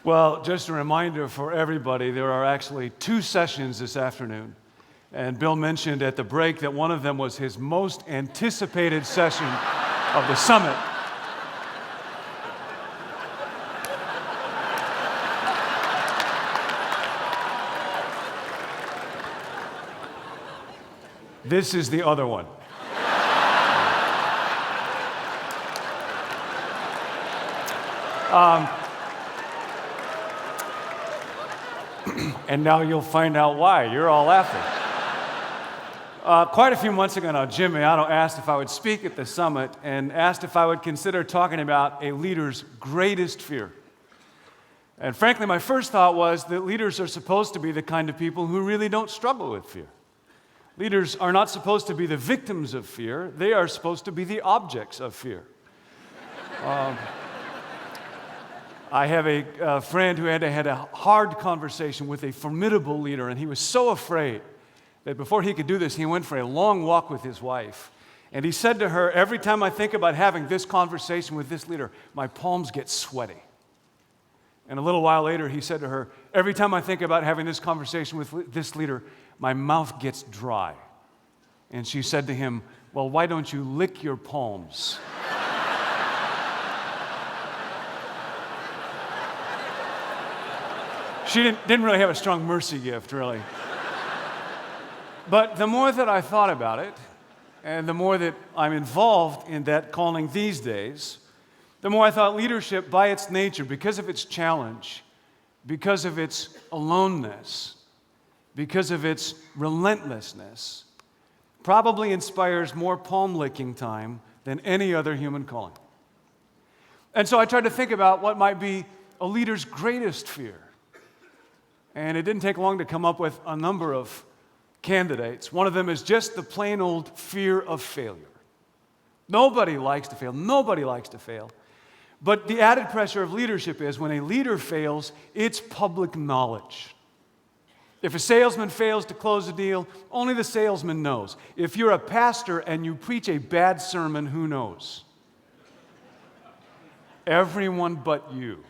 Well, just a reminder for everybody, there are actually two sessions this afternoon. And Bill mentioned at the break that one of them was his most anticipated session of the summit. This is the other one. And now you'll find out why. You're all laughing. Quite a few months ago now, Jim Miano asked if I would speak at the summit and asked if I would consider talking about a leader's greatest fear. And frankly, my first thought was that leaders are supposed to be the kind of people who really don't struggle with fear. Leaders are not supposed to be the victims of fear. They are supposed to be the objects of fear. I have a friend who had a hard conversation with a formidable leader, and he was so afraid that before he could do this, he went for a long walk with his wife. And he said to her, every time I think about having this conversation with this leader, my palms get sweaty. And a little while later, he said to her, every time I think about having this conversation with this leader, my mouth gets dry. And she said to him, well, why don't you lick your palms? She didn't really have a strong mercy gift, really. But the more that I thought about it, and the more that I'm involved in that calling these days, the more I thought leadership, by its nature, because of its challenge, because of its aloneness, because of its relentlessness, probably inspires more palm-licking time than any other human calling. And so I tried to think about what might be a leader's greatest fear. And it didn't take long to come up with a number of candidates. One of them is just the plain old fear of failure. Nobody likes to fail. Nobody likes to fail. But the added pressure of leadership is when a leader fails, it's public knowledge. If a salesman fails to close a deal, only the salesman knows. If you're a pastor and you preach a bad sermon, who knows? Everyone but you.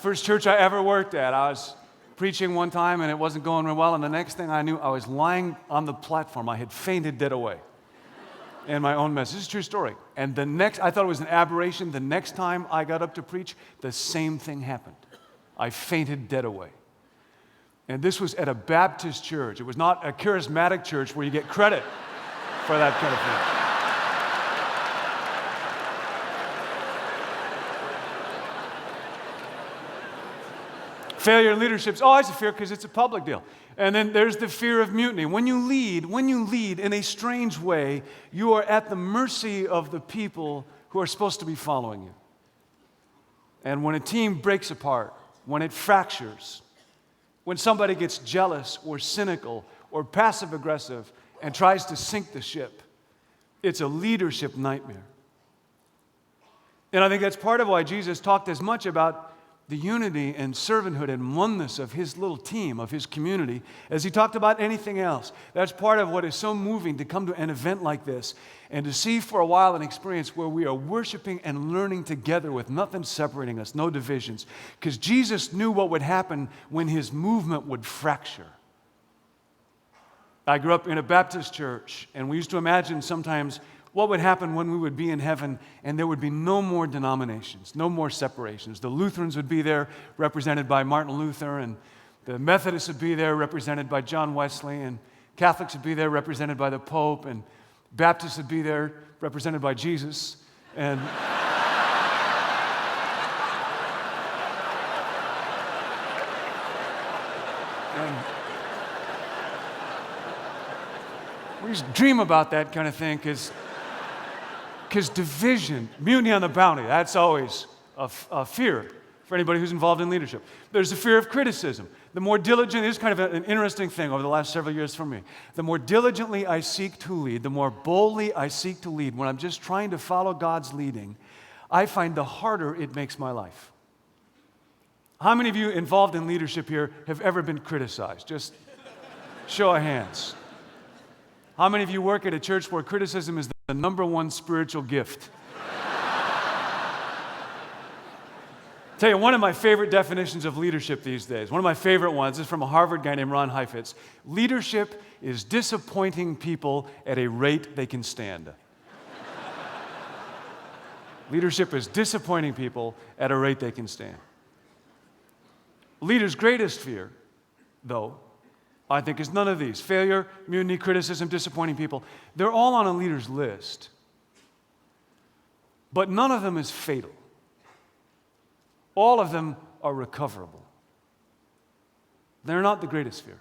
First church I ever worked at, I was preaching one time and it wasn't going real well, and the next thing I knew, I was lying on the platform. I had fainted dead away in my own mess. This is a true story. And I thought it was an aberration. The next time I got up to preach, the same thing happened. I fainted dead away. And this was at a Baptist church. It was not a charismatic church where you get credit for that kind of thing. Failure in leadership is always a fear because it's a public deal. And then there's the fear of mutiny. When you lead in a strange way, you are at the mercy of the people who are supposed to be following you. And when a team breaks apart, when it fractures, when somebody gets jealous or cynical or passive-aggressive and tries to sink the ship, it's a leadership nightmare. And I think that's part of why Jesus talked as much about the unity and servanthood and oneness of his little team, of his community, as he talked about anything else. That's part of what is so moving to come to an event like this and to see for a while an experience where we are worshiping and learning together with nothing separating us, no divisions. Because Jesus knew what would happen when his movement would fracture. I grew up in a Baptist church, and we used to imagine sometimes what would happen when we would be in heaven and there would be no more denominations, no more separations. The Lutherans would be there represented by Martin Luther, and the Methodists would be there represented by John Wesley, and Catholics would be there represented by the Pope, and Baptists would be there represented by Jesus. And we just dream about that kind of thing because division, mutiny on the bounty, that's always a fear for anybody who's involved in leadership. There's the fear of criticism. The more diligent, this is kind of an interesting thing over the last several years for me. The more diligently I seek to lead, the more boldly I seek to lead, when I'm just trying to follow God's leading, I find the harder it makes my life. How many of you involved in leadership here have ever been criticized? Just show of hands. How many of you work at a church where criticism is the number one spiritual gift? Tell you, one of my favorite definitions of leadership these days, one of my favorite ones, is from a Harvard guy named Ron Heifetz. Leadership is disappointing people at a rate they can stand. Leadership is disappointing people at a rate they can stand. Leaders' greatest fear, though, I think, is none of these. Failure, mutiny, criticism, disappointing people. They're all on a leader's list. But none of them is fatal. All of them are recoverable. They're not the greatest fear.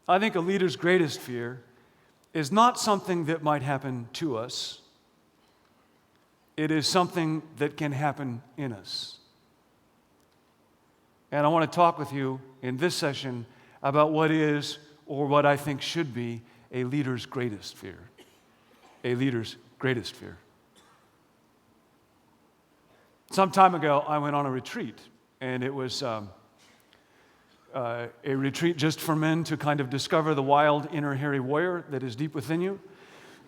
I think a leader's greatest fear is not something that might happen to us. It is something that can happen in us. And I want to talk with you in this session about what is, or what I think should be, a leader's greatest fear. A leader's greatest fear. Some time ago, I went on a retreat, and it was a retreat just for men to kind of discover the wild inner hairy warrior that is deep within you.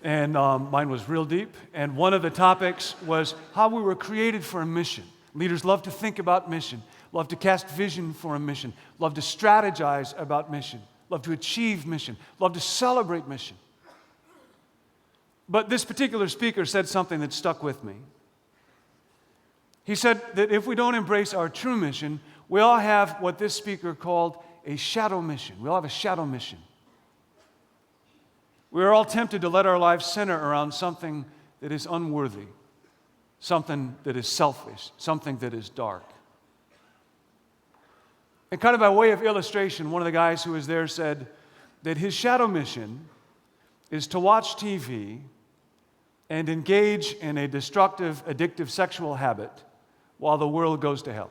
And mine was real deep. And one of the topics was how we were created for a mission. Leaders love to think about mission, love to cast vision for a mission, love to strategize about mission, love to achieve mission, love to celebrate mission. But this particular speaker said something that stuck with me. He said that if we don't embrace our true mission, we all have what this speaker called a shadow mission. We all have a shadow mission. We are all tempted to let our lives center around something that is unworthy, something that is selfish, something that is dark. And kind of by way of illustration, one of the guys who was there said that his shadow mission is to watch TV and engage in a destructive, addictive sexual habit while the world goes to hell.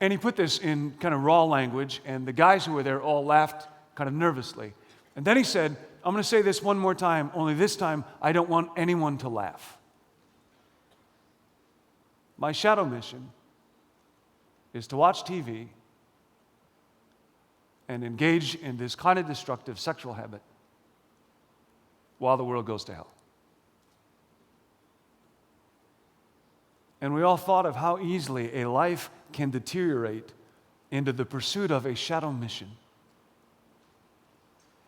And he put this in kind of raw language, and the guys who were there all laughed kind of nervously. And then he said, I'm going to say this one more time, only this time I don't want anyone to laugh. My shadow mission is to watch TV and engage in this kind of destructive sexual habit while the world goes to hell. And we all thought of how easily a life can deteriorate into the pursuit of a shadow mission.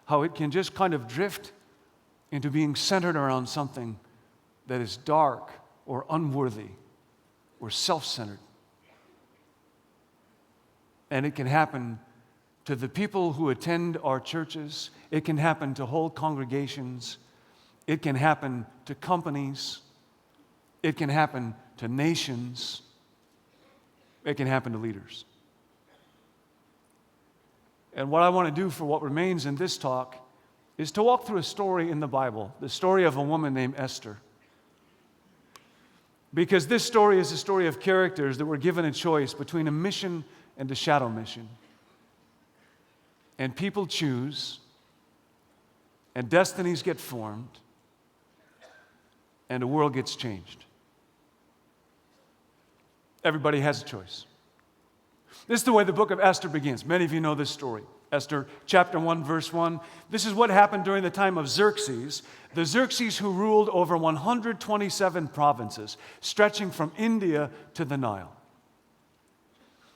How it can just kind of drift into being centered around something that is dark or unworthy or self-centered. And it can happen to the people who attend our churches. It can happen to whole congregations. It can happen to companies. It can happen to nations. It can happen to leaders. And what I want to do for what remains in this talk is to walk through a story in the Bible, the story of a woman named Esther. Because this story is a story of characters that were given a choice between a mission and a shadow mission. And people choose, and destinies get formed, and the world gets changed. Everybody has a choice. This is the way the book of Esther begins. Many of you know this story. Esther chapter 1, verse 1. This is what happened during the time of Xerxes, the Xerxes who ruled over 127 provinces, stretching from India to the Nile.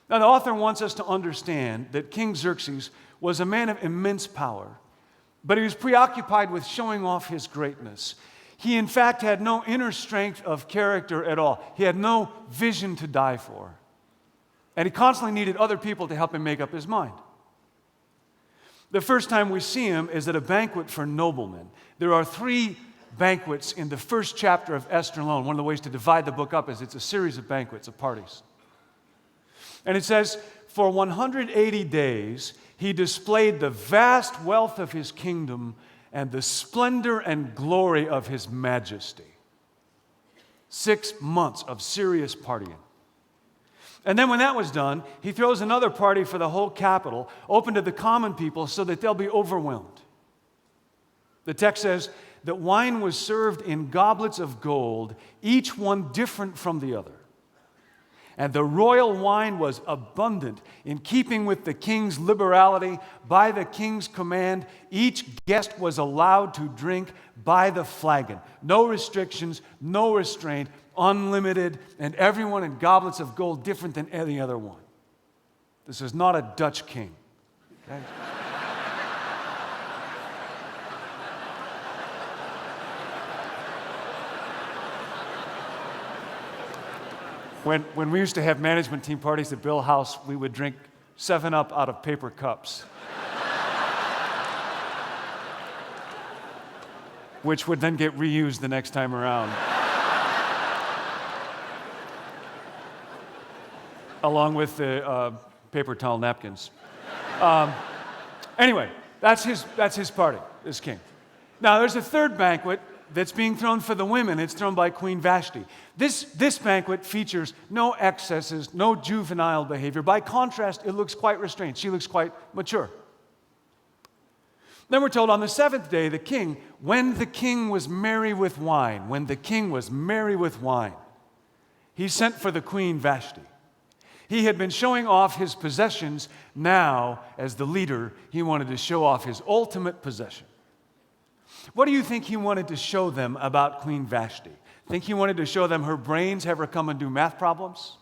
Now, the author wants us to understand that King Xerxes was a man of immense power, but he was preoccupied with showing off his greatness. He, in fact, had no inner strength of character at all. He had no vision to die for. And he constantly needed other people to help him make up his mind. The first time we see him is at a banquet for noblemen. There are 3 banquets in the first chapter of Esther alone. One of the ways to divide the book up is it's a series of banquets, of parties. And it says, for 180 days, he displayed the vast wealth of his kingdom and the splendor and glory of his majesty. 6 months of serious partying. And then when that was done, he throws another party for the whole capital, open to the common people so that they'll be overwhelmed. The text says that wine was served in goblets of gold, each one different from the other. and the royal wine was abundant. In keeping with the king's liberality, by the king's command, each guest was allowed to drink by the flagon. No restrictions, no restraint, unlimited, and everyone in goblets of gold different than any other one. This is not a Dutch king. Okay? When we used to have management team parties at Bill House, we would drink 7-Up out of paper cups, which would then get reused the next time around, along with the paper towel napkins. Anyway, that's his party, this king. Now, there's a third banquet that's being thrown for the women. It's thrown by Queen Vashti. This banquet features no excesses, no juvenile behavior. By contrast, it looks quite restrained. She looks quite mature. Then we're told on the seventh day, when the king was merry with wine, he sent for the Queen Vashti. He had been showing off his possessions. Now, as the leader, he wanted to show off his ultimate possession. What do you think he wanted to show them about Queen Vashti? Think he wanted to show them her brains have her come and do math problems?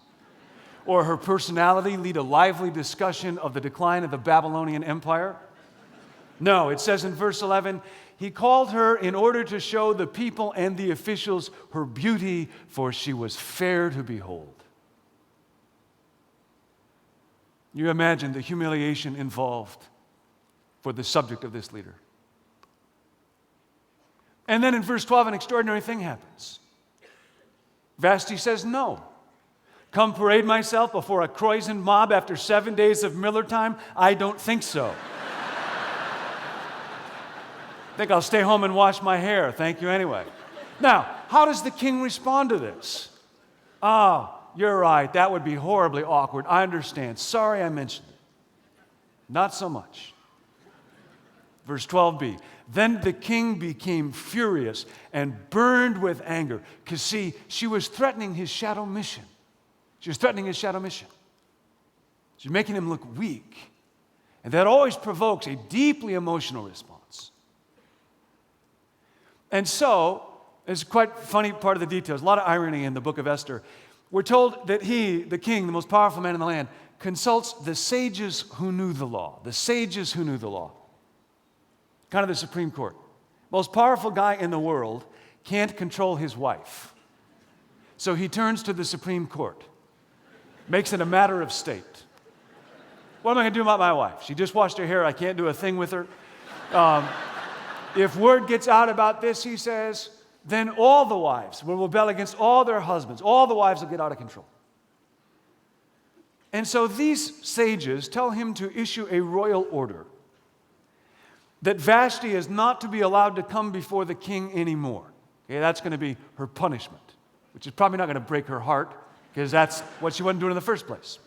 Or her personality lead a lively discussion of the decline of the Babylonian Empire? No, it says in verse 11, he called her in order to show the people and the officials her beauty, for she was fair to behold. You imagine the humiliation involved for the subject of this leader. And then in verse 12, an extraordinary thing happens. Vashti says, no. Come parade myself before a Croissant mob after 7 days of Miller time? I don't think so. I think I'll stay home and wash my hair. Thank you anyway. Now, how does the king respond to this? Oh, you're right. That would be horribly awkward. I understand. Sorry I mentioned it. Not so much. Verse 12b, then the king became furious and burned with anger. Because see, she was threatening his shadow mission. She was making him look weak. And that always provokes a deeply emotional response. And so, it's quite funny part of the details, a lot of irony in the book of Esther. We're told that he, the king, the most powerful man in the land, consults the sages who knew the law. Kind of the Supreme Court. Most powerful guy in the world can't control his wife. So he turns to the Supreme Court, makes it a matter of state. What am I going to do about my wife? She just washed her hair. I can't do a thing with her. If word gets out about this, he says, then all the wives will rebel against all their husbands. All the wives will get out of control. And so these sages tell him to issue a royal order that Vashti is not to be allowed to come before the king anymore. Okay, that's going to be her punishment, which is probably not going to break her heart because that's what she wasn't doing in the first place.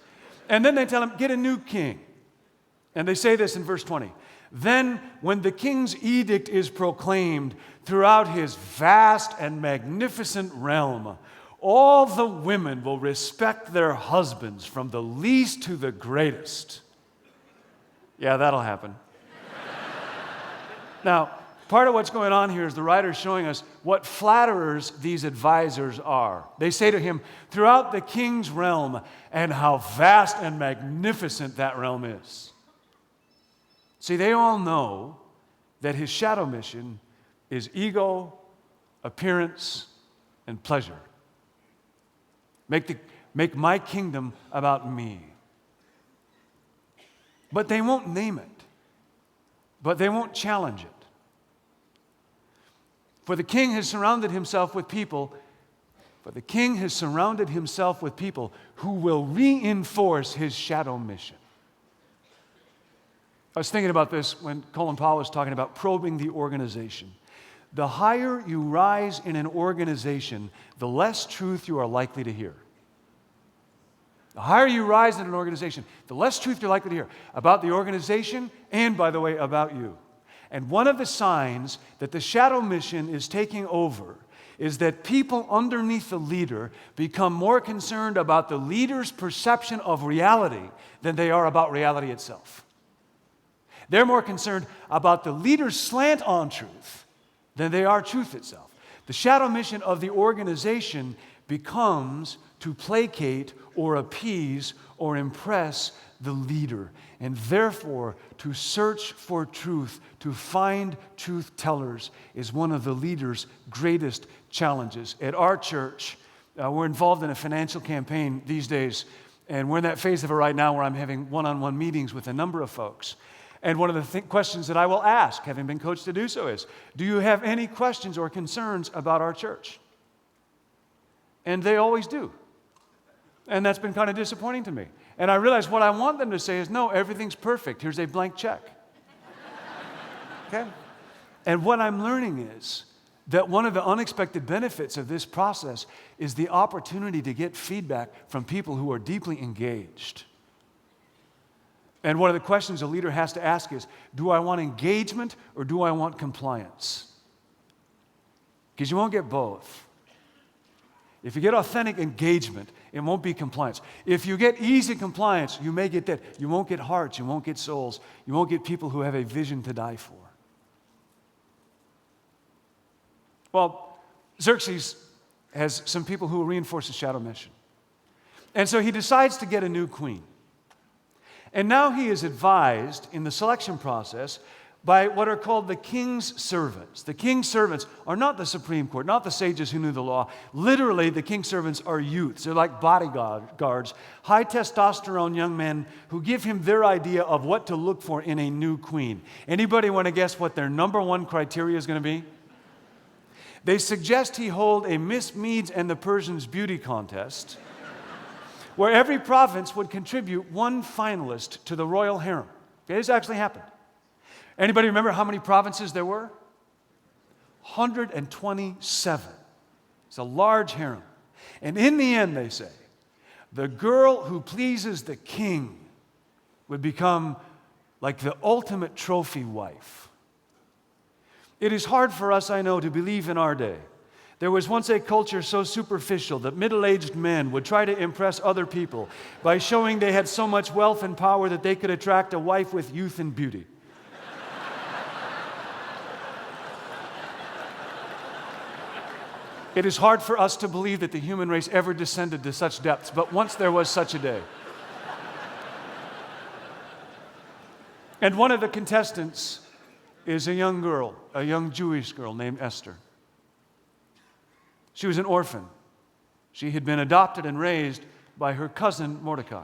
And then they tell him, get a new king. And they say this in verse 20. Then when the king's edict is proclaimed throughout his vast and magnificent realm, all the women will respect their husbands from the least to the greatest. Yeah, that'll happen. Now, part of what's going on here is the writer's showing us what flatterers these advisors are. They say to him, throughout the king's realm, and how vast and magnificent that realm is. See, they all know that his shadow mission is ego, appearance, and pleasure. Make my kingdom about me. But they won't name it. But they won't challenge it. For the king has surrounded himself with people who will reinforce his shadow mission. I was thinking about this when Colin Powell was talking about probing the organization. The higher you rise in an organization, the less truth you are likely to hear. The higher you rise in an organization, the less truth you're likely to hear about the organization and, by the way, about you. And one of the signs that the shadow mission is taking over is that people underneath the leader become more concerned about the leader's perception of reality than they are about reality itself. They're more concerned about the leader's slant on truth than they are truth itself. The shadow mission of the organization becomes to placate or appease or impress the leader, and therefore to search for truth, to find truth tellers, is one of the leader's greatest challenges. At our church, we're involved in a financial campaign these days, and we're in that phase of it right now where I'm having one-on-one meetings with a number of folks. And one of the questions that I will ask, having been coached to do so, is, do you have any questions or concerns about our church? And they always do. And that's been kind of disappointing to me. And I realize what I want them to say is, no, everything's perfect. Here's a blank check. Okay? And what I'm learning is that one of the unexpected benefits of this process is the opportunity to get feedback from people who are deeply engaged. And one of the questions a leader has to ask is, do I want engagement or do I want compliance? Because you won't get both. If you get authentic engagement, it won't be compliance. If you get easy compliance, you may get that. You won't get hearts, you won't get souls, you won't get people who have a vision to die for. Well, Xerxes has some people who will reinforce his shadow mission. And so he decides to get a new queen. And now he is advised in the selection process by what are called the king's servants. The king's servants are not the Supreme Court, not the sages who knew the law. Literally, the king's servants are youths. They're like bodyguards, high testosterone young men who give him their idea of what to look for in a new queen. Anybody want to guess what their number one criteria is going to be? They suggest he hold a Miss Medes and the Persians beauty contest, where every province would contribute one finalist to the royal harem. Okay, this actually happened. Anybody remember how many provinces there were? 127. It's a large harem. And in the end, they say, the girl who pleases the king would become like the ultimate trophy wife. It is hard for us, I know, to believe in our day. There was once a culture so superficial that middle-aged men would try to impress other people by showing they had so much wealth and power that they could attract a wife with youth and beauty. It is hard for us to believe that the human race ever descended to such depths, but once there was such a day. And one of the contestants is a young girl, a young Jewish girl named Esther. She was an orphan. She had been adopted and raised by her cousin Mordecai.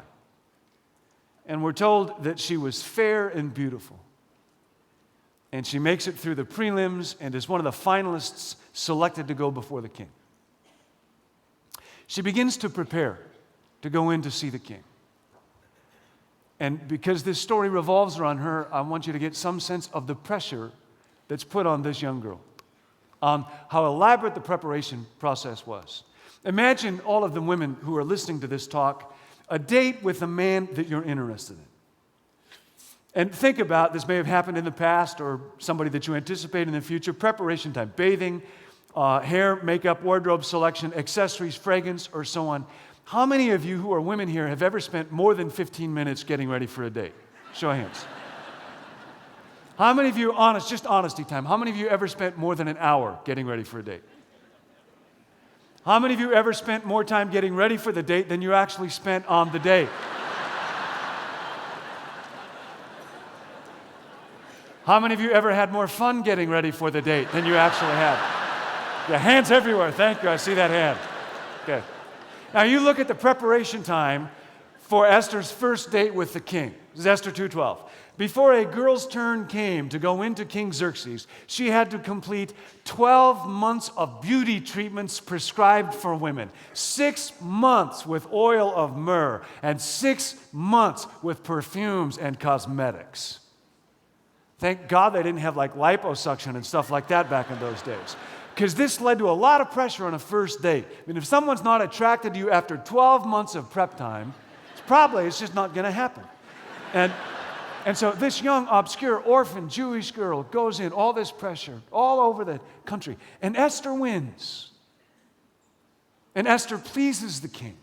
And we're told that she was fair and beautiful. And she makes it through the prelims and is one of the finalists selected to go before the king. She begins to prepare to go in to see the king. And because this story revolves around her, I want you to get some sense of the pressure that's put on this young girl, on how elaborate the preparation process was. Imagine all of the women who are listening to this talk, a date with a man that you're interested in. And think about, this may have happened in the past or somebody that you anticipate in the future, preparation time, bathing, hair, makeup, wardrobe selection, accessories, fragrance, or so on. How many of you who are women here have ever spent more than 15 minutes getting ready for a date? Show of hands. How many of you, just honesty time, how many of you ever spent more than an hour getting ready for a date? How many of you ever spent more time getting ready for the date than you actually spent on the date? How many of you ever had more fun getting ready for the date than you actually had? Yeah, hands everywhere. Thank you. I see that hand. Okay. Now you look at the preparation time for Esther's first date with the king. This is Esther 2:12. Before a girl's turn came to go into King Xerxes, she had to complete 12 months of beauty treatments prescribed for women. 6 months with oil of myrrh, and 6 months with perfumes and cosmetics. Thank God they didn't have like liposuction and stuff like that back in those days. Because this led to a lot of pressure on a first date. I mean, if someone's not attracted to you after 12 months of prep time, it's just not going to happen. And so this young, obscure, orphan Jewish girl goes in, all this pressure, all over the country. And Esther wins. And Esther pleases the king.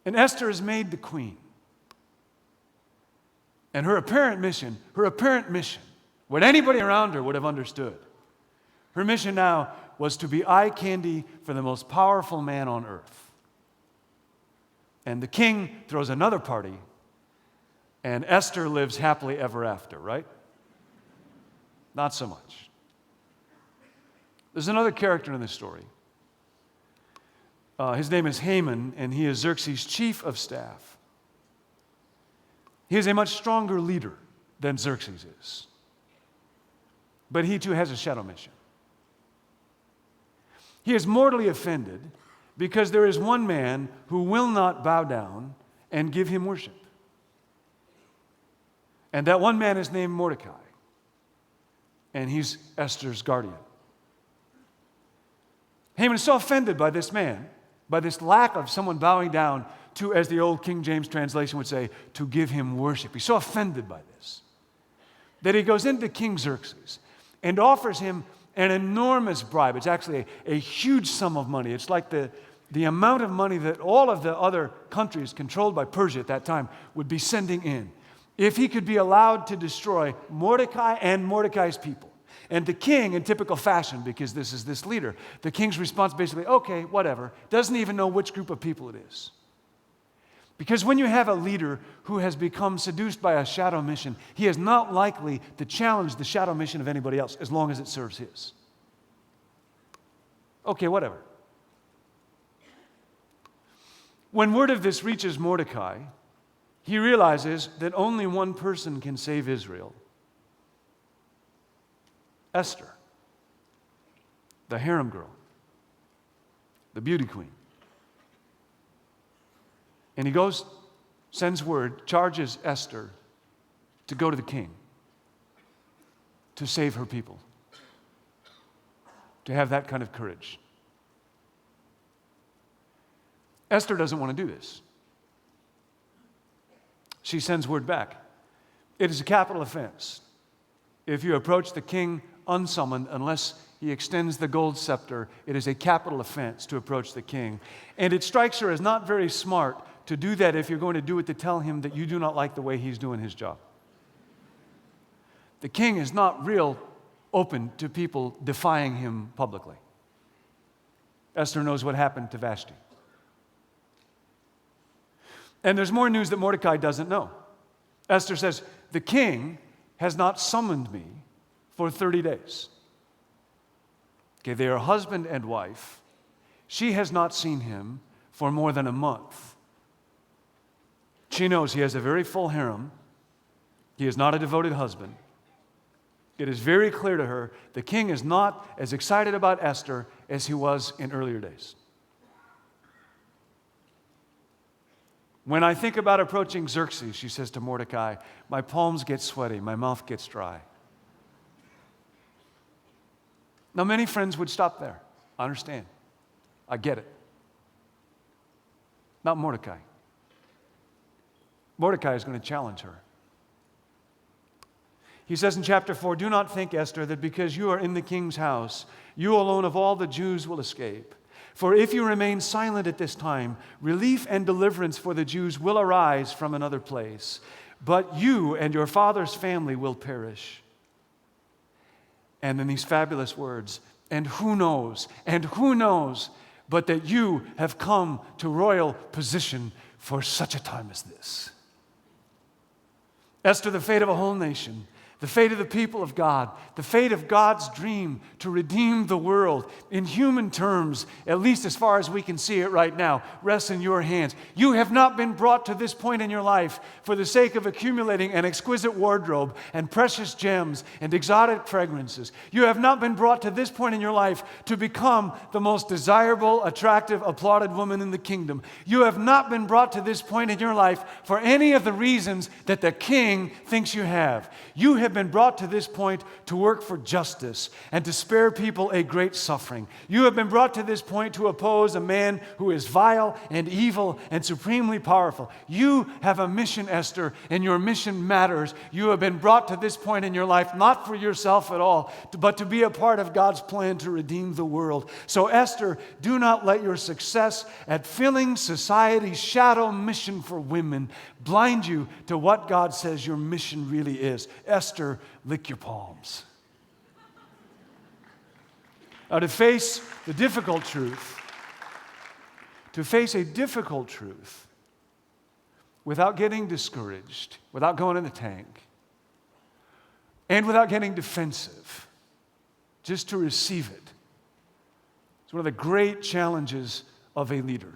And Esther is made the queen. And her apparent mission, what anybody around her would have understood, her mission now was to be eye candy for the most powerful man on earth. And the king throws another party, and Esther lives happily ever after, right? Not so much. There's another character in this story. His name is Haman, and he is Xerxes' chief of staff. He is a much stronger leader than Xerxes is. But he too has a shadow mission. He is mortally offended because there is one man who will not bow down and give him worship. And that one man is named Mordecai. And he's Esther's guardian. Haman is so offended by this man, by this lack of someone bowing down to, as the old King James translation would say, to give him worship. He's so offended by this that he goes into King Xerxes and offers him an enormous bribe. It's actually a huge sum of money. It's like the amount of money that all of the other countries controlled by Persia at that time would be sending in if he could be allowed to destroy Mordecai and Mordecai's people. And the king, in typical fashion, because this is this leader, the king's response basically, okay, whatever, doesn't even know which group of people it is. Because when you have a leader who has become seduced by a shadow mission, he is not likely to challenge the shadow mission of anybody else as long as it serves his. Okay, whatever. When word of this reaches Mordecai, he realizes that only one person can save Israel. Esther, the harem girl, the beauty queen. And he goes, sends word, charges Esther to go to the king to save her people, to have that kind of courage. Esther doesn't want to do this. She sends word back. It is a capital offense if you approach the king unsummoned unless he extends the gold scepter. It is a capital offense to approach the king. And it strikes her as not very smart to do that if you're going to do it to tell him that you do not like the way he's doing his job. The king is not real open to people defying him publicly. Esther knows what happened to Vashti. And there's more news that Mordecai doesn't know. Esther says, the king has not summoned me for 30 days. Okay, they are husband and wife. She has not seen him for more than a month. She knows he has a very full harem. He is not a devoted husband. It is very clear to her the king is not as excited about Esther as he was in earlier days. When I think about approaching Xerxes, she says to Mordecai, my palms get sweaty, my mouth gets dry. Now, many friends would stop there. I understand. I get it. Not Mordecai. Mordecai is going to challenge her. He says in chapter 4, do not think, Esther, that because you are in the king's house, you alone of all the Jews will escape. For if you remain silent at this time, relief and deliverance for the Jews will arise from another place. But you and your father's family will perish. And then these fabulous words, and who knows, but that you have come to royal position for such a time as this. Esther, the fate of a whole nation, the fate of the people of God, the fate of God's dream to redeem the world in human terms, at least as far as we can see it right now, rests in your hands. You have not been brought to this point in your life for the sake of accumulating an exquisite wardrobe and precious gems and exotic fragrances. You have not been brought to this point in your life to become the most desirable, attractive, applauded woman in the kingdom. You have not been brought to this point in your life for any of the reasons that the king thinks you have. You have have been brought to this point to work for justice and to spare people a great suffering. You have been brought to this point to oppose a man who is vile and evil and supremely powerful. You have a mission, Esther, and your mission matters. You have been brought to this point in your life not for yourself at all, but to be a part of God's plan to redeem the world. So, Esther, do not let your success at filling society's shadow mission for women blind you to what God says your mission really is. Esther, lick your palms. Now, to face the difficult truth, to face a difficult truth without getting discouraged, without going in the tank, and without getting defensive, just to receive it. It's one of the great challenges of a leader.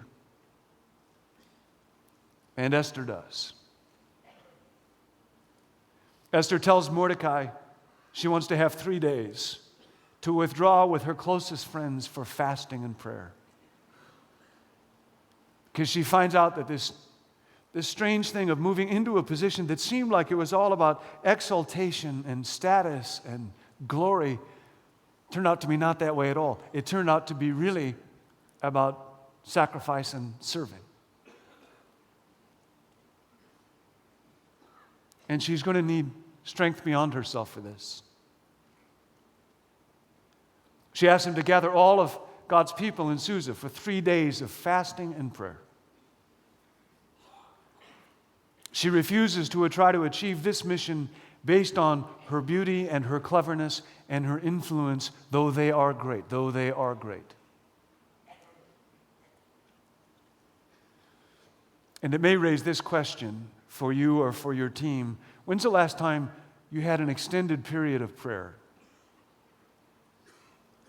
And Esther does. Esther tells Mordecai she wants to have 3 days to withdraw with her closest friends for fasting and prayer. Because she finds out that this strange thing of moving into a position that seemed like it was all about exaltation and status and glory turned out to be not that way at all. It turned out to be really about sacrifice and serving. And she's going to need strength beyond herself for this. She asked him to gather all of God's people in Susa for 3 days of fasting and prayer. She refuses to try to achieve this mission based on her beauty and her cleverness and her influence, though they are great. And it may raise this question for you or for your team. When's the last time you had an extended period of prayer?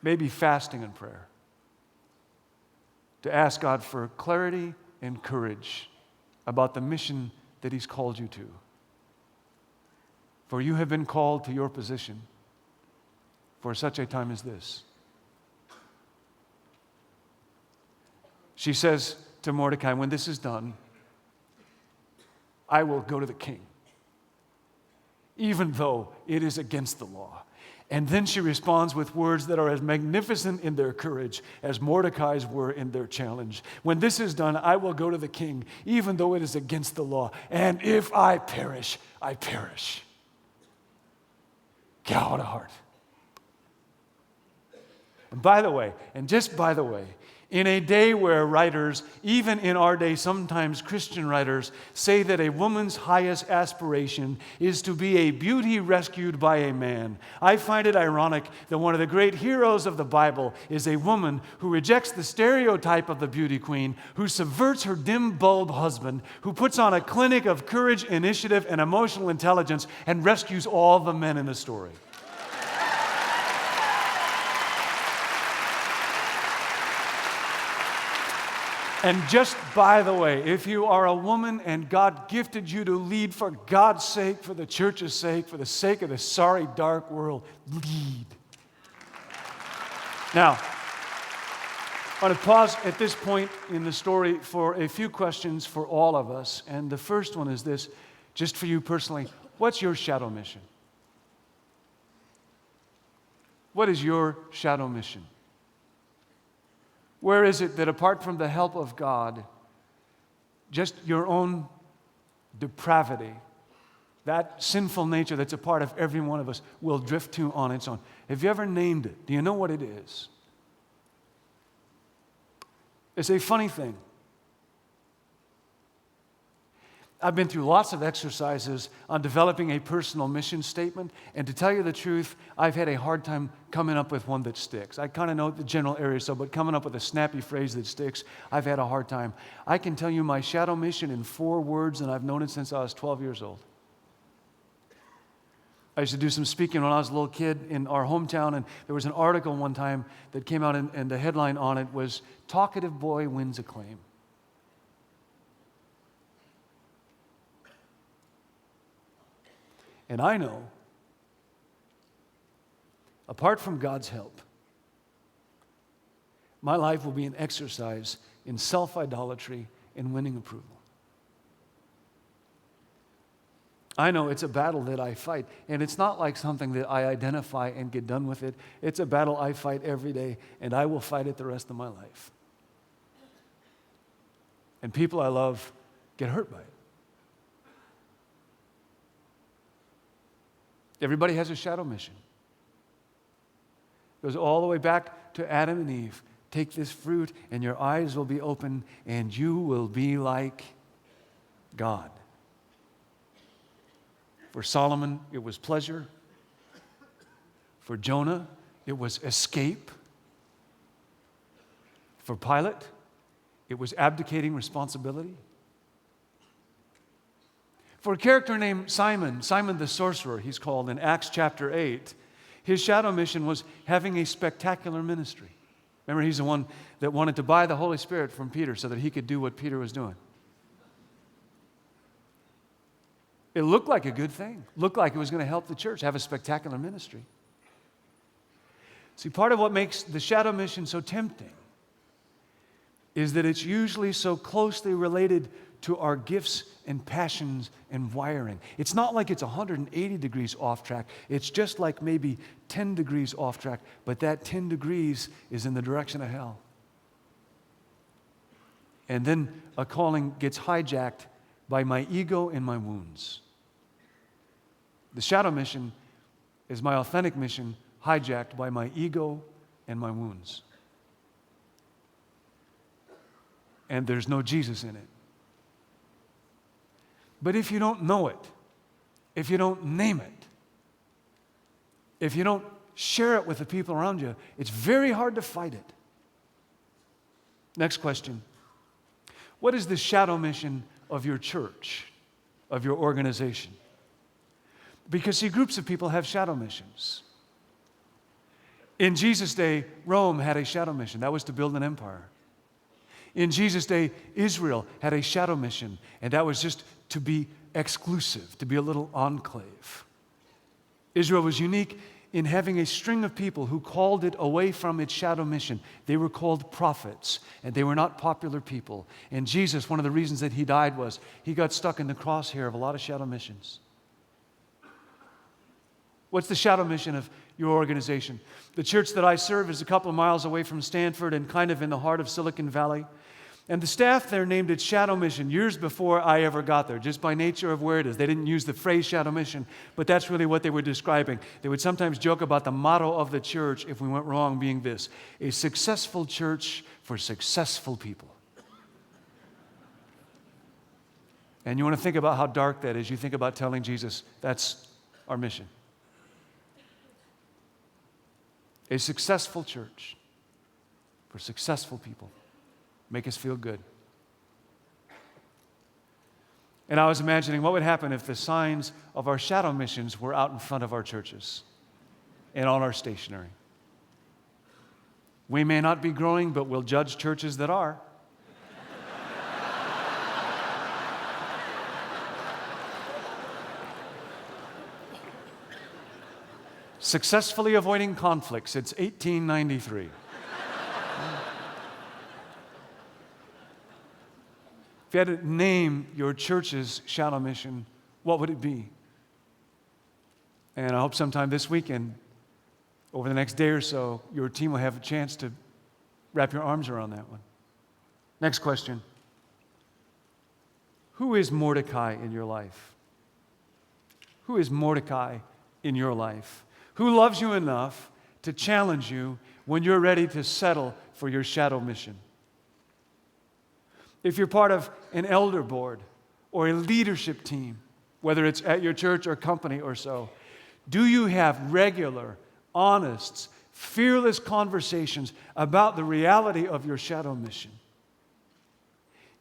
Maybe fasting and prayer. To ask God for clarity and courage about the mission that He's called you to. For you have been called to your position for such a time as this. She says to Mordecai, when this is done, I will go to the king, even though it is against the law. And then she responds with words that are as magnificent in their courage as Mordecai's were in their challenge. When this is done, I will go to the king, even though it is against the law. And if I perish, I perish. God, what a heart. And by the way, in a day where writers, even in our day, sometimes Christian writers, say that a woman's highest aspiration is to be a beauty rescued by a man, I find it ironic that one of the great heroes of the Bible is a woman who rejects the stereotype of the beauty queen, who subverts her dim-bulb husband, who puts on a clinic of courage, initiative, and emotional intelligence, and rescues all the men in the story. And just by the way, if you are a woman and God gifted you to lead for God's sake, for the church's sake, for the sake of the sorry, dark world, lead. Now, I want to pause at this point in the story for a few questions for all of us. And the first one is this, just for you personally, what's your shadow mission? What is your shadow mission? Where is it that apart from the help of God, just your own depravity, that sinful nature that's a part of every one of us, will drift to on its own? Have you ever named it? Do you know what it is? It's a funny thing. I've been through lots of exercises on developing a personal mission statement, and to tell you the truth, I've had a hard time coming up with one that sticks. I kind of know the general area, but coming up with a snappy phrase that sticks, I've had a hard time. I can tell you my shadow mission in 4 words, and I've known it since I was 12 years old. I used to do some speaking when I was a little kid in our hometown, and there was an article one time that came out, and the headline on it was, "Talkative Boy Wins Acclaim." And I know, apart from God's help, my life will be an exercise in self-idolatry and winning approval. I know it's a battle that I fight, and it's not like something that I identify and get done with it. It's a battle I fight every day, and I will fight it the rest of my life. And people I love get hurt by it. Everybody has a shadow mission. It goes all the way back to Adam and Eve. Take this fruit, and your eyes will be open, and you will be like God. For Solomon, it was pleasure. For Jonah, it was escape. For Pilate, it was abdicating responsibility. For a character named Simon the sorcerer, he's called in Acts chapter 8, his shadow mission was having a spectacular ministry. Remember, he's the one that wanted to buy the Holy Spirit from Peter so that he could do what Peter was doing. It looked like a good thing. Looked like it was going to help the church have a spectacular ministry. See, part of what makes the shadow mission so tempting is that it's usually so closely related to our gifts and passions and wiring. It's not like it's 180 degrees off track. It's just like maybe 10 degrees off track, but that 10 degrees is in the direction of hell. And then a calling gets hijacked by my ego and my wounds. The shadow mission is my authentic mission hijacked by my ego and my wounds. And there's no Jesus in it. But if you don't know it, if you don't name it, if you don't share it with the people around you, it's very hard to fight it. Next question. What is the shadow mission of your church, of your organization? Because, see, groups of people have shadow missions. In Jesus' day, Rome had a shadow mission. That was to build an empire. In Jesus' day, Israel had a shadow mission, and that was just to be exclusive, to be a little enclave. Israel was unique in having a string of people who called it away from its shadow mission. They were called prophets, and they were not popular people. And Jesus, one of the reasons that he died was he got stuck in the crosshair of a lot of shadow missions. What's the shadow mission of your organization? The church that I serve is a couple of miles away from Stanford and kind of in the heart of Silicon Valley. And the staff there named it Shadow Mission years before I ever got there, just by nature of where it is. They didn't use the phrase Shadow Mission, but that's really what they were describing. They would sometimes joke about the motto of the church, if we went wrong, being this: a successful church for successful people. And you want to think about how dark that is. You think about telling Jesus, that's our mission. A successful church for successful people. Make us feel good. And I was imagining what would happen if the signs of our shadow missions were out in front of our churches and on our stationery. We may not be growing, but we'll judge churches that are. Successfully avoiding conflict since 1893. If you had to name your church's shadow mission, what would it be? And I hope sometime this weekend, over the next day or so, your team will have a chance to wrap your arms around that one. Next question. Who is Mordecai in your life? Who is Mordecai in your life? Who loves you enough to challenge you when you're ready to settle for your shadow mission? If you're part of an elder board or a leadership team, whether it's at your church or company or so, do you have regular, honest, fearless conversations about the reality of your shadow mission?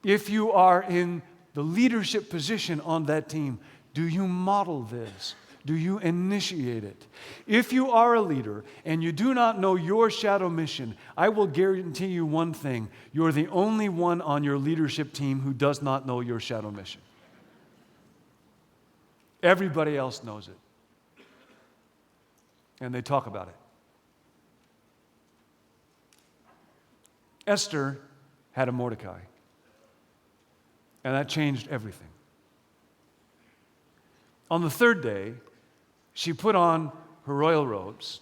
If you are in the leadership position on that team, do you model this? Do you initiate it? If you are a leader and you do not know your shadow mission, I will guarantee you one thing: you're the only one on your leadership team who does not know your shadow mission. Everybody else knows it. And they talk about it. Esther had a Mordecai. And that changed everything. On the third day, she put on her royal robes.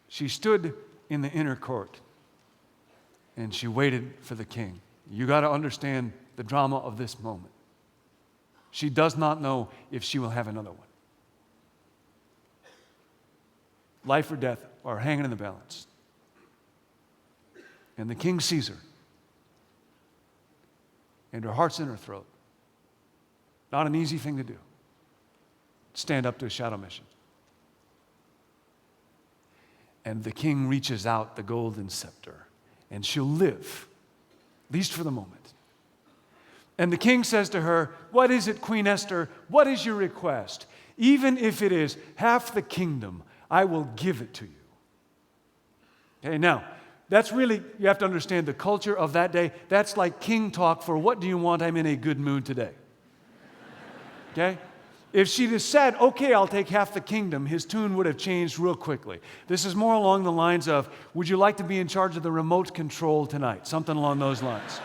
She stood in the inner court, and she waited for the king. You got to understand the drama of this moment. She does not know if she will have another one. Life or death are hanging in the balance. And the king sees her, and her heart's in her throat. Not an easy thing to do. Stand up to a shadow mission. And the king reaches out the golden scepter, and she'll live, at least for the moment. And the king says to her, "What is it, Queen Esther? What is your request? Even if it is half the kingdom, I will give it to you." Okay, now, that's really, you have to understand the culture of that day. That's like king talk for, "What do you want? I'm in a good mood today." Okay? If she'd have said, "Okay, I'll take half the kingdom," his tune would have changed real quickly. This is more along the lines of, "Would you like to be in charge of the remote control tonight?" Something along those lines.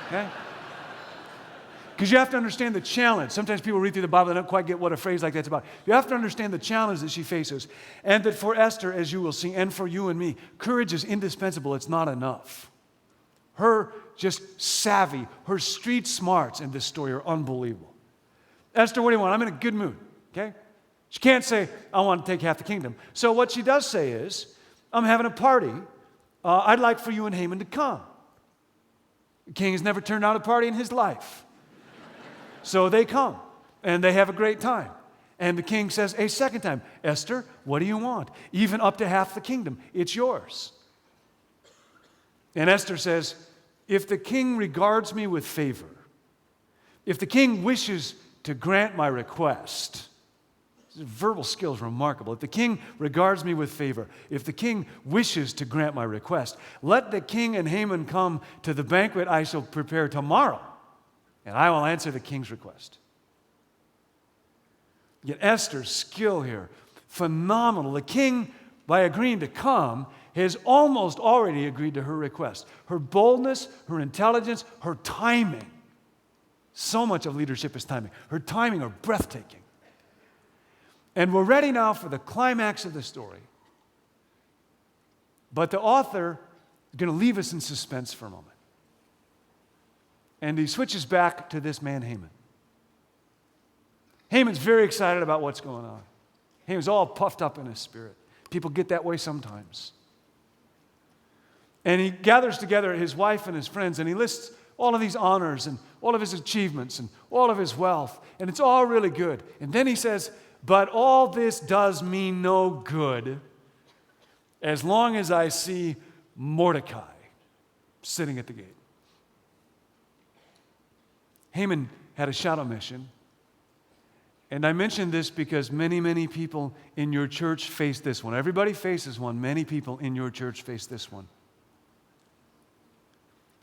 Okay? Because you have to understand the challenge. Sometimes people read through the Bible and don't quite get what a phrase like that's about. You have to understand the challenge that she faces. And that for Esther, as you will see, and for you and me, courage is indispensable. It's not enough. Her just savvy, her street smarts in this story are unbelievable. "Esther, what do you want? I'm in a good mood." Okay? She can't say, "I want to take half the kingdom." So what she does say is, "I'm having a party. I'd like for you and Haman to come." The king has never turned out a party in his life. So they come, and they have a great time. And the king says a second time, "Esther, what do you want? Even up to half the kingdom. It's yours." And Esther says, "If the king regards me with favor, if the king wishes to grant my request," his verbal skill is remarkable. "If the king regards me with favor, if the king wishes to grant my request, let the king and Haman come to the banquet I shall prepare tomorrow, and I will answer the king's request." Yet Esther's skill here, phenomenal. The king, by agreeing to come, has almost already agreed to her request. Her boldness, her intelligence, her timing. So much of leadership is timing. Her timing are breathtaking. And we're ready now for the climax of the story. But the author is going to leave us in suspense for a moment. And he switches back to this man, Haman. Haman's very excited about what's going on. Haman's all puffed up in his spirit. People get that way sometimes. And he gathers together his wife and his friends, and he lists all of these honors and all of his achievements and all of his wealth. And it's all really good. And then he says, "But all this does me no good as long as I see Mordecai sitting at the gate." Haman had a shadow mission. And I mention this because many, many people in your church face this one. Everybody faces one. Many people in your church face this one.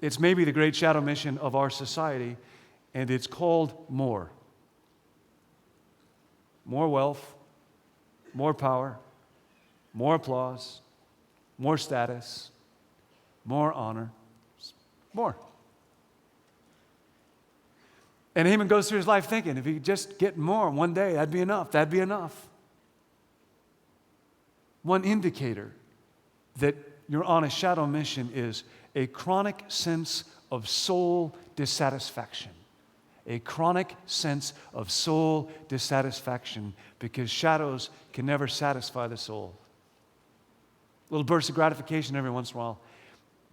It's maybe the great shadow mission of our society, and it's called more. More wealth, more power, more applause, more status, more honor, more. And Haman goes through his life thinking, if he could just get more one day, that'd be enough. That'd be enough. One indicator that you're on a shadow mission is a chronic sense of soul dissatisfaction. A chronic sense of soul dissatisfaction, because shadows can never satisfy the soul. A little burst of gratification every once in a while,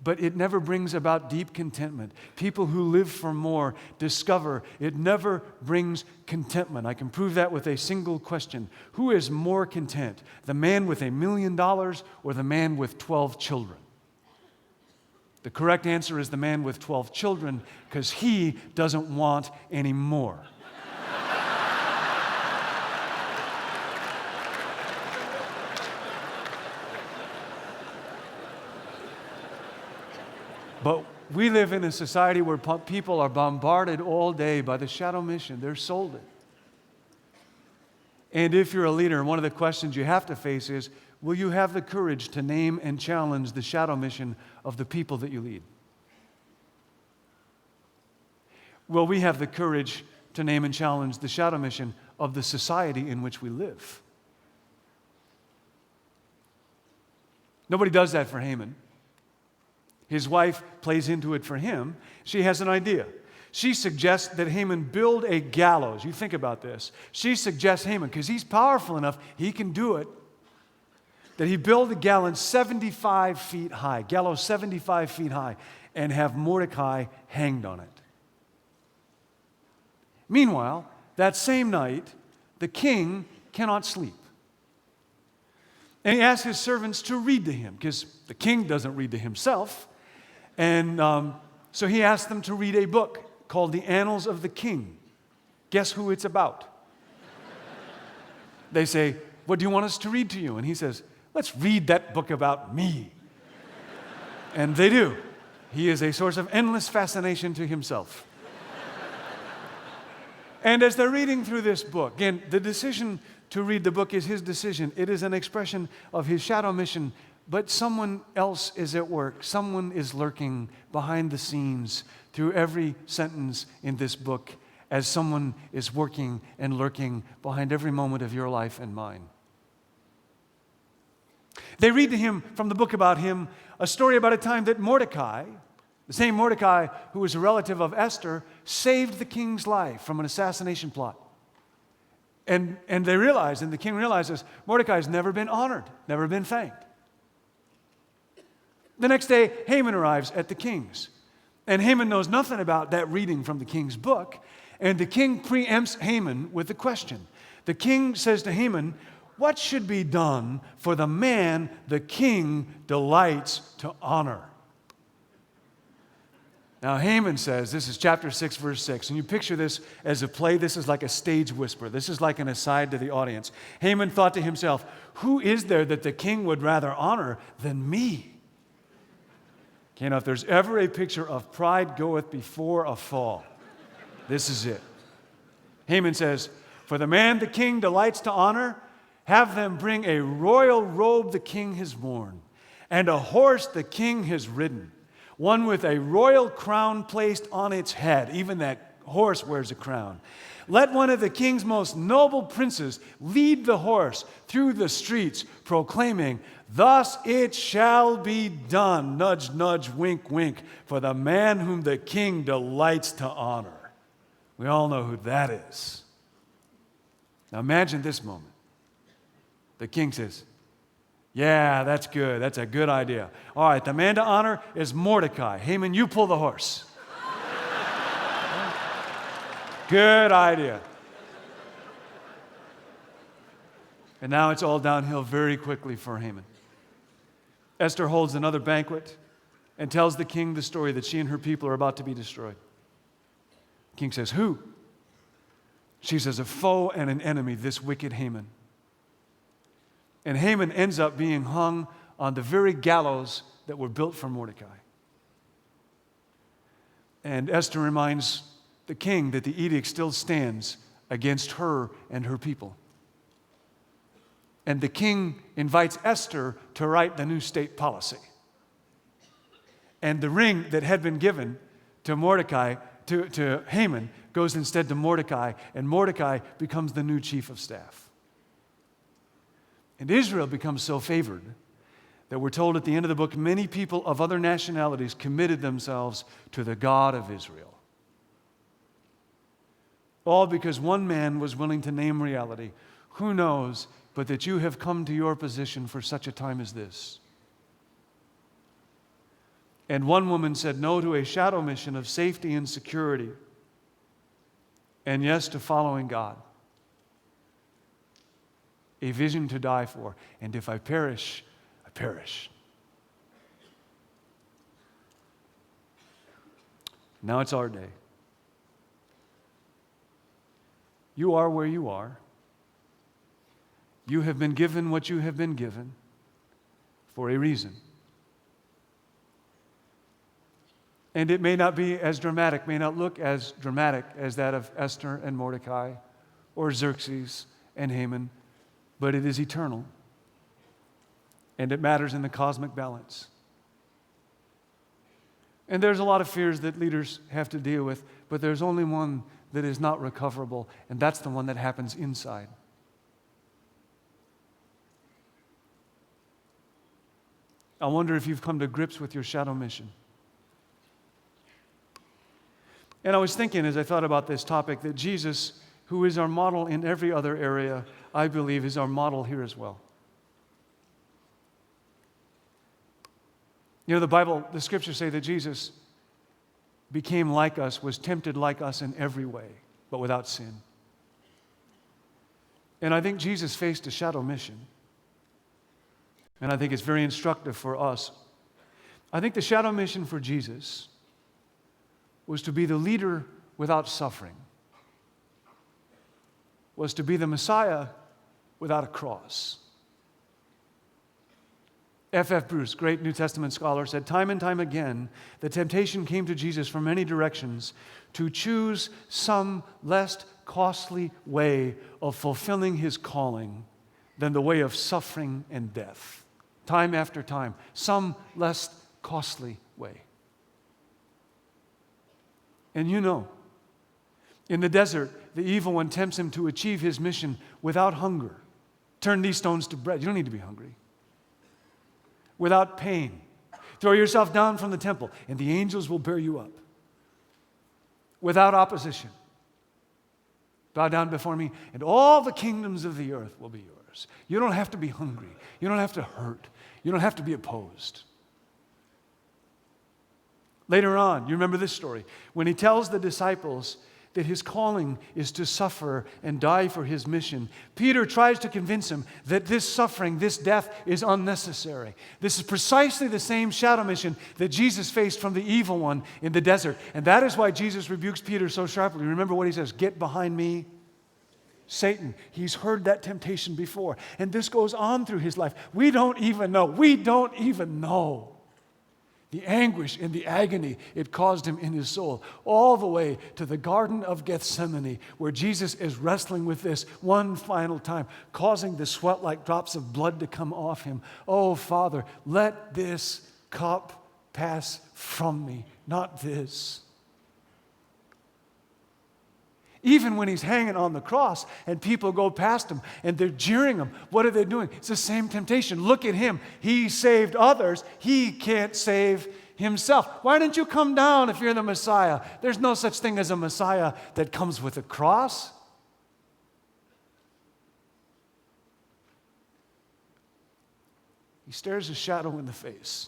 but it never brings about deep contentment. People who live for more discover it never brings contentment. I can prove that with a single question. Who is more content, the man with $1 million or the man with 12 children? The correct answer is the man with 12 children, because he doesn't want any more. But we live in a society where people are bombarded all day by the shadow mission. They're sold it. And if you're a leader, one of the questions you have to face is, will you have the courage to name and challenge the shadow mission of the people that you lead? Will we have the courage to name and challenge the shadow mission of the society in which we live. Nobody does that for Haman. His wife plays into it for him. She has an idea. She suggests that Haman build a gallows. You think about this. She suggests Haman, because he's powerful enough, he can do it, that he build a gallows 75 feet high, and have Mordecai hanged on it. Meanwhile, that same night, the king cannot sleep. And he asks his servants to read to him, because the king doesn't read to himself. And so he asks them to read a book called The Annals of the King. Guess who it's about? They say, "What do you want us to read to you?" And he says, "Let's read that book about me." And they do. He is a source of endless fascination to himself. And as they're reading through this book, again, the decision to read the book is his decision. It is an expression of his shadow mission, but someone else is at work. Someone is lurking behind the scenes through every sentence in this book, as someone is working and lurking behind every moment of your life and mine. They read to him from the book about him a story about a time that Mordecai, the same Mordecai who was a relative of Esther, saved the king's life from an assassination plot. And they realize, and the king realizes, Mordecai's never been honored, never been thanked. The next day, Haman arrives at the king's. And Haman knows nothing about that reading from the king's book. And the king preempts Haman with a question. The king says to Haman, "What should be done for the man the king delights to honor?" Now, Haman says, this is chapter 6, verse 6, and you picture this as a play. This is like a stage whisper. This is like an aside to the audience. Haman thought to himself, "Who is there that the king would rather honor than me?" Okay, now, if there's ever a picture of pride goeth before a fall, this is it. Haman says, "For the man the king delights to honor, have them bring a royal robe the king has worn, and a horse the king has ridden, one with a royal crown placed on its head." Even that horse wears a crown. "Let one of the king's most noble princes lead the horse through the streets, proclaiming, 'Thus it shall be done,' nudge, nudge, wink, wink, for the man whom the king delights to honor." We all know who that is. Now imagine this moment. The king says, "Yeah, that's good. That's a good idea. All right, the man to honor is Mordecai. Haman, you pull the horse." Good idea. And now it's all downhill very quickly for Haman. Esther holds another banquet and tells the king the story that she and her people are about to be destroyed. The king says, "Who?" She says, "A foe and an enemy, this wicked Haman." And Haman ends up being hung on the very gallows that were built for Mordecai. And Esther reminds the king that the edict still stands against her and her people. And the king invites Esther to write the new state policy. And the ring that had been given to Mordecai, to Haman, goes instead to Mordecai, and Mordecai becomes the new chief of staff. And Israel becomes so favored that we're told at the end of the book, many people of other nationalities committed themselves to the God of Israel. All because one man was willing to name reality. Who knows but that you have come to your position for such a time as this? And one woman said no to a shadow mission of safety and security, and yes to following God. A vision to die for. And if I perish, I perish. Now it's our day. You are where you are. You have been given what you have been given for a reason. And it may not be as dramatic, may not look as dramatic as that of Esther and Mordecai or Xerxes and Haman, but it is eternal. And it matters in the cosmic balance. And there's a lot of fears that leaders have to deal with, but there's only one that is not recoverable, and that's the one that happens inside. I wonder if you've come to grips with your shadow mission. And I was thinking as I thought about this topic that Jesus, who is our model in every other area, I believe is our model here as well. You know, the scriptures say that Jesus became like us, was tempted like us in every way, but without sin. And I think Jesus faced a shadow mission. And I think it's very instructive for us. I think the shadow mission for Jesus was to be the leader without suffering, was to be the Messiah without a cross. F.F. Bruce, great New Testament scholar, said, time and time again, the temptation came to Jesus from many directions to choose some less costly way of fulfilling his calling than the way of suffering and death. Time after time, some less costly way. And you know, in the desert, the evil one tempts him to achieve his mission without hunger. Turn these stones to bread. You don't need to be hungry. Without pain. Throw yourself down from the temple, and the angels will bear you up. Without opposition. Bow down before me, and all the kingdoms of the earth will be yours. You don't have to be hungry. You don't have to hurt. You don't have to be opposed. Later on, you remember this story, when he tells the disciples that his calling is to suffer and die for his mission, Peter tries to convince him that this suffering, this death is unnecessary. This is precisely the same shadow mission that Jesus faced from the evil one in the desert. And that is why Jesus rebukes Peter so sharply. Remember what he says, "Get behind me, Satan." He's heard that temptation before. And this goes on through his life. We don't even know the anguish and the agony it caused him in his soul, all the way to the Garden of Gethsemane, where Jesus is wrestling with this one final time, causing the sweat like drops of blood to come off him. Oh, Father, let this cup pass from me, not this. Even when he's hanging on the cross and people go past him and they're jeering him, what are they doing? It's the same temptation. Look at him. He saved others. He can't save himself. Why don't you come down if you're the Messiah? There's no such thing as a Messiah that comes with a cross. He stares a shadow in the face.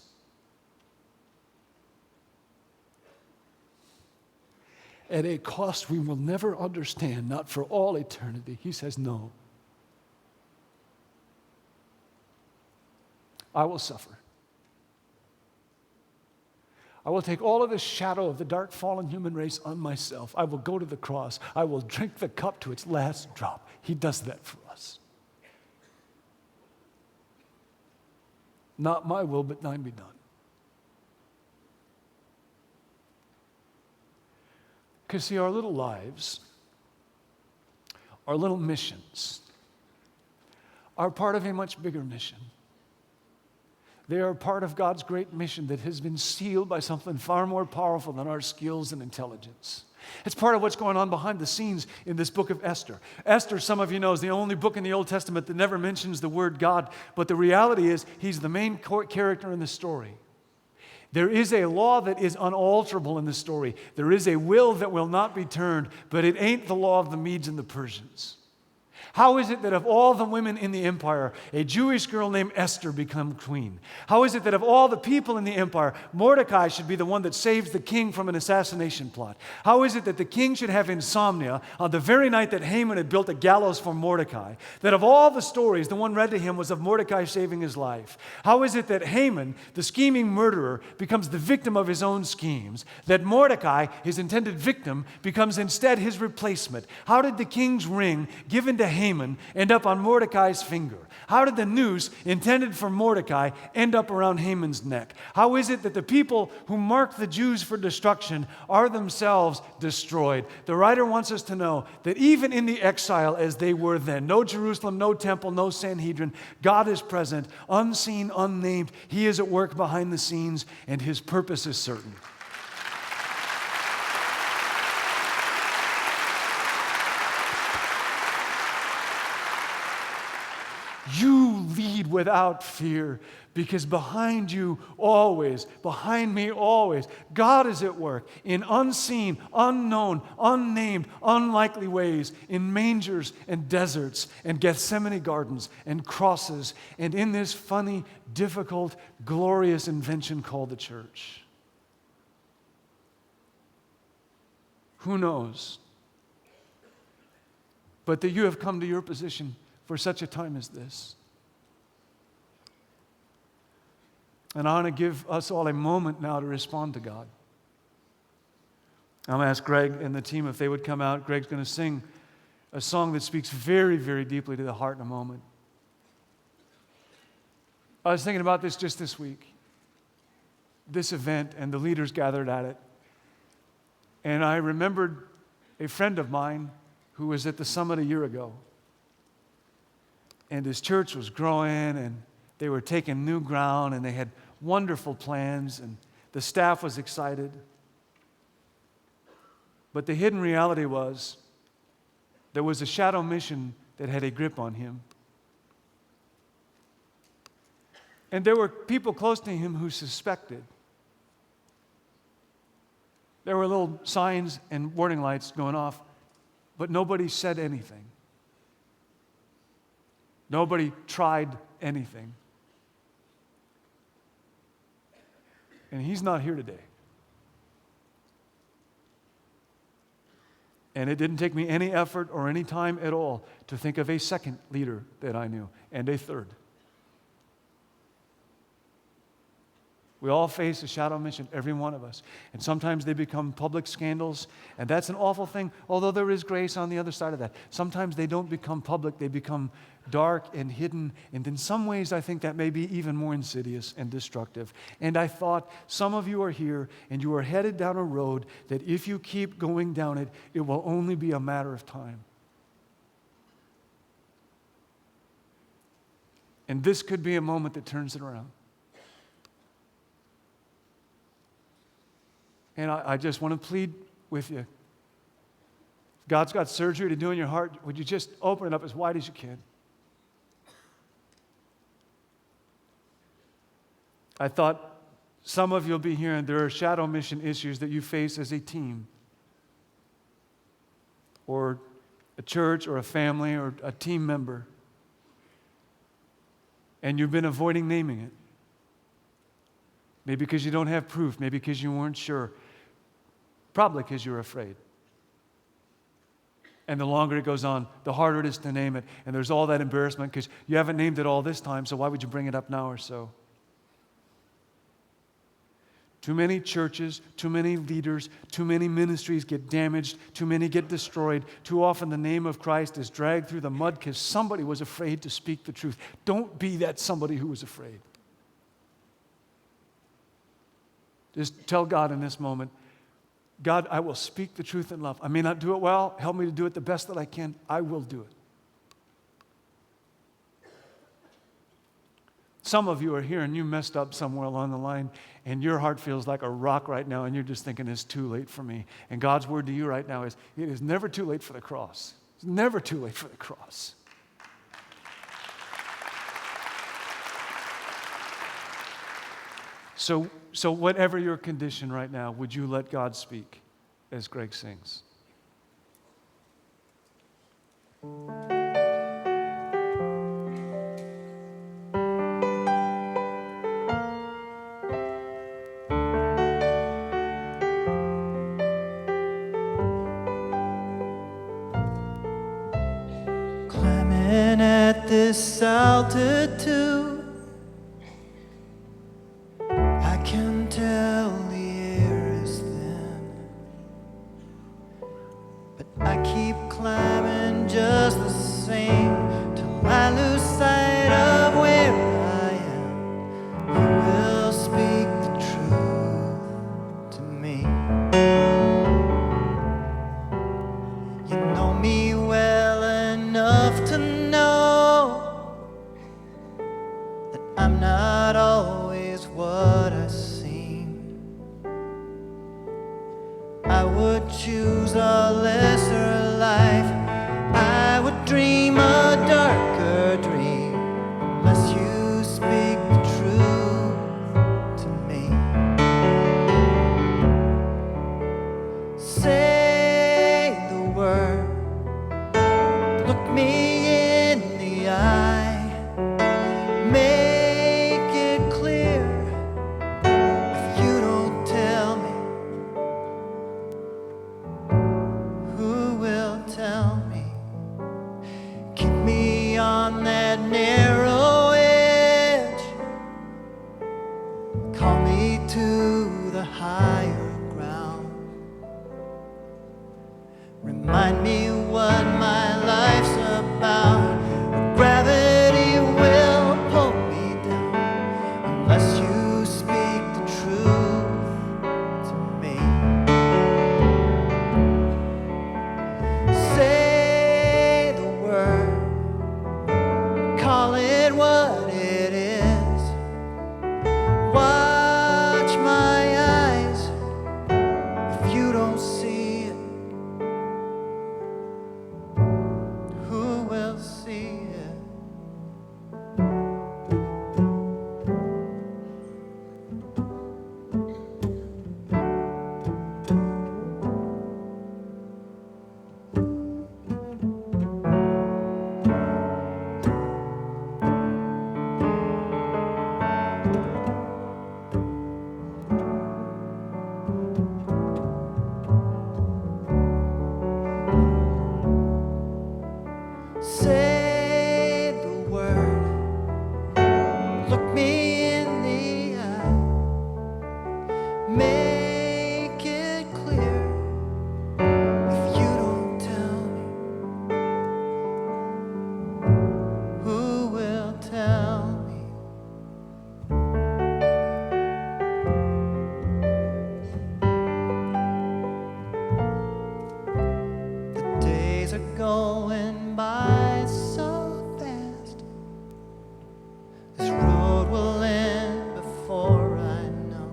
At a cost we will never understand, not for all eternity. He says, no. I will suffer. I will take all of the shadow of the dark fallen human race on myself. I will go to the cross. I will drink the cup to its last drop. He does that for us. Not my will, but thine be done. Because, see, our little lives, our little missions, are part of a much bigger mission. They are part of God's great mission that has been sealed by something far more powerful than our skills and intelligence. It's part of what's going on behind the scenes in this book of Esther. Esther, some of you know, is the only book in the Old Testament that never mentions the word God, but the reality is he's the main character in the story. There is a law that is unalterable in the story. There is a will that will not be turned, but it ain't the law of the Medes and the Persians. How is it that of all the women in the empire, a Jewish girl named Esther become queen? How is it that of all the people in the empire, Mordecai should be the one that saves the king from an assassination plot? How is it that the king should have insomnia on the very night that Haman had built a gallows for Mordecai? That of all the stories, the one read to him was of Mordecai saving his life. How is it that Haman, the scheming murderer, becomes the victim of his own schemes? That Mordecai, his intended victim, becomes instead his replacement? How did the king's ring given to Haman end up on Mordecai's finger? How did the noose intended for Mordecai end up around Haman's neck? How is it that the people who marked the Jews for destruction are themselves destroyed? The writer wants us to know that even in the exile as they were then, no Jerusalem, no temple, no Sanhedrin, God is present, unseen, unnamed. He is at work behind the scenes, and his purpose is certain. You lead without fear, because behind you always, behind me always, God is at work in unseen, unknown, unnamed, unlikely ways, in mangers and deserts and Gethsemane gardens and crosses, and in this funny, difficult, glorious invention called the church. Who knows? But that you have come to your position for such a time as this. And I want to give us all a moment now to respond to God. I'm going to ask Greg and the team if they would come out. Greg's going to sing a song that speaks very, very deeply to the heart in a moment. I was thinking about this just this week, this event and the leaders gathered at it. And I remembered a friend of mine who was at the summit a year ago. And his church was growing, and they were taking new ground, and they had wonderful plans, and the staff was excited. But the hidden reality was there was a shadow mission that had a grip on him. And there were people close to him who suspected. There were little signs and warning lights going off, but nobody said anything. Nobody tried anything. And he's not here today. And it didn't take me any effort or any time at all to think of a second leader that I knew, and a third. We all face a shadow mission, every one of us. And sometimes they become public scandals, and that's an awful thing, although there is grace on the other side of that. Sometimes they don't become public, they become dark and hidden, and in some ways I think that may be even more insidious and destructive. And I thought, some of you are here, and you are headed down a road that if you keep going down it, it will only be a matter of time. And this could be a moment that turns it around. And I just want to plead with you. If God's got surgery to do in your heart, would you just open it up as wide as you can? I thought some of you will be here, and there are shadow mission issues that you face as a team, or a church, or a family, or a team member. And you've been avoiding naming it. Maybe because you don't have proof, maybe because you weren't sure, probably because you're afraid. And the longer it goes on, the harder it is to name it. And there's all that embarrassment because you haven't named it all this time, so why would you bring it up now or so? Too many churches, too many leaders, too many ministries get damaged, too many get destroyed. Too often the name of Christ is dragged through the mud because somebody was afraid to speak the truth. Don't be that somebody who was afraid. Just tell God in this moment, God, I will speak the truth in love. I may not do it well. Help me to do it the best that I can. I will do it. Some of you are here and you messed up somewhere along the line and your heart feels like a rock right now and you're just thinking it's too late for me. And God's word to you right now is, it is never too late for the cross. It's never too late for the cross. So whatever your condition right now, would you let God speak as Greg sings? Climbing at this altitude, I can tell the air is thin, but I keep climbing just the same till I lose sight of where I am. You will speak the truth to me. You know me well enough to know that I'm not always what I seem. I would choose a lesser life. I would dream a darker dream. higher ground. Remind me what my life's about. Gravity will pull me down unless you speak the truth to me. Say the word, call it what it is. Watch my eyes. If you don't see it, who will see it? Say the word, look me in the eye, make it clear. If you don't tell me, who will tell me? The days are going by so fast. This road will end before I know.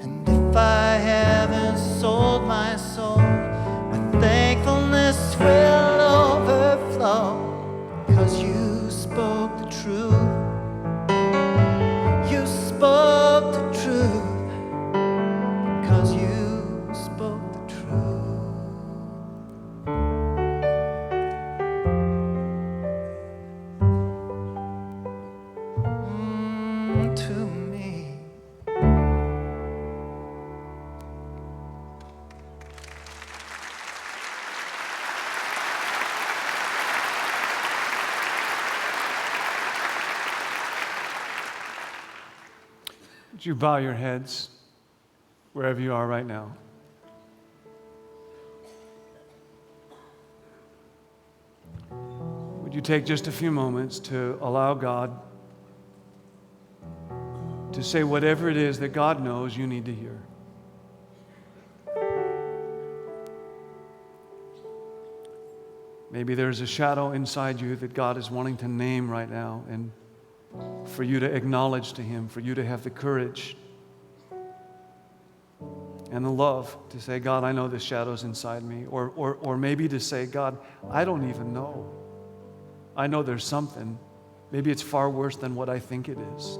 And if I haven't sold my soul, my thankfulness will overflow. 'Cause you spoke the truth. You spoke the truth. 'Cause you spoke the truth. To me. Would you bow your heads wherever you are right now? Would you take just a few moments to allow God to say whatever it is that God knows you need to hear? Maybe there's a shadow inside you that God is wanting to name right now, and for you to acknowledge to Him, for you to have the courage and the love to say, God, I know this shadow's inside me. Or maybe to say, God, I don't even know. I know there's something. Maybe it's far worse than what I think it is.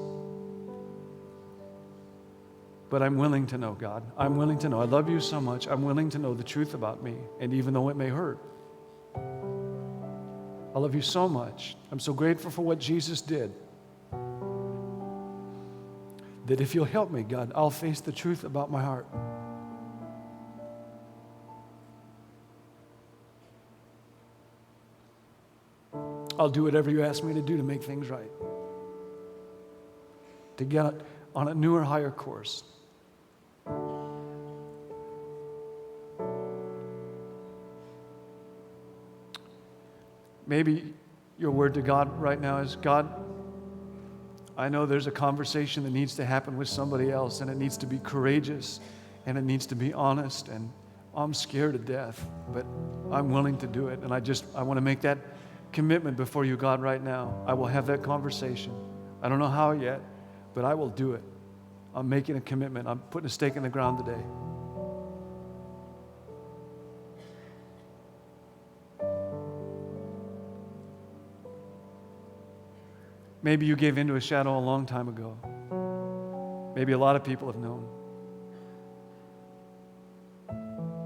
But I'm willing to know, God. I'm willing to know. I love you so much. I'm willing to know the truth about me. And even though it may hurt, I love you so much. I'm so grateful for what Jesus did. That if you'll help me, God, I'll face the truth about my heart. I'll do whatever you ask me to do to make things right. To get on a newer, higher course. Maybe your word to God right now is, God, I know there's a conversation that needs to happen with somebody else, and it needs to be courageous, and it needs to be honest, and I'm scared to death, but I'm willing to do it. And I want to make that commitment before you, God, right now. I will have that conversation. I don't know how yet, but I will do it. I'm making a commitment. I'm putting a stake in the ground today. Maybe you gave into a shadow a long time ago. Maybe a lot of people have known.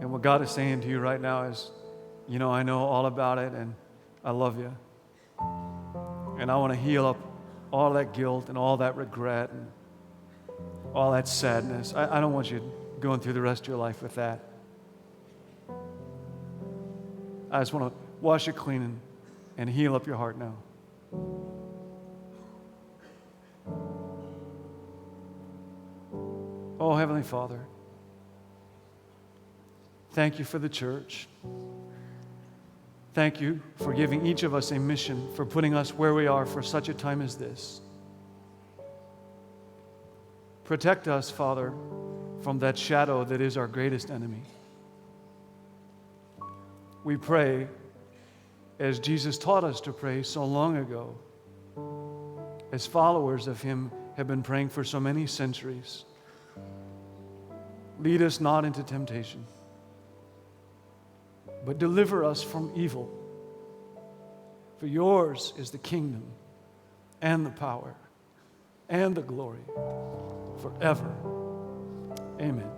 And what God is saying to you right now is, you know, I know all about it, and I love you. And I want to heal up all that guilt and all that regret and all that sadness. I don't want you going through the rest of your life with that. I just want to wash it clean and heal up your heart now. Oh, Heavenly Father, thank you for the church. Thank you for giving each of us a mission, for putting us where we are for such a time as this. Protect us, Father, from that shadow that is our greatest enemy. We pray, as Jesus taught us to pray so long ago, as followers of Him have been praying for so many centuries. Lead us not into temptation, but deliver us from evil. For yours is the kingdom and the power and the glory forever. Amen.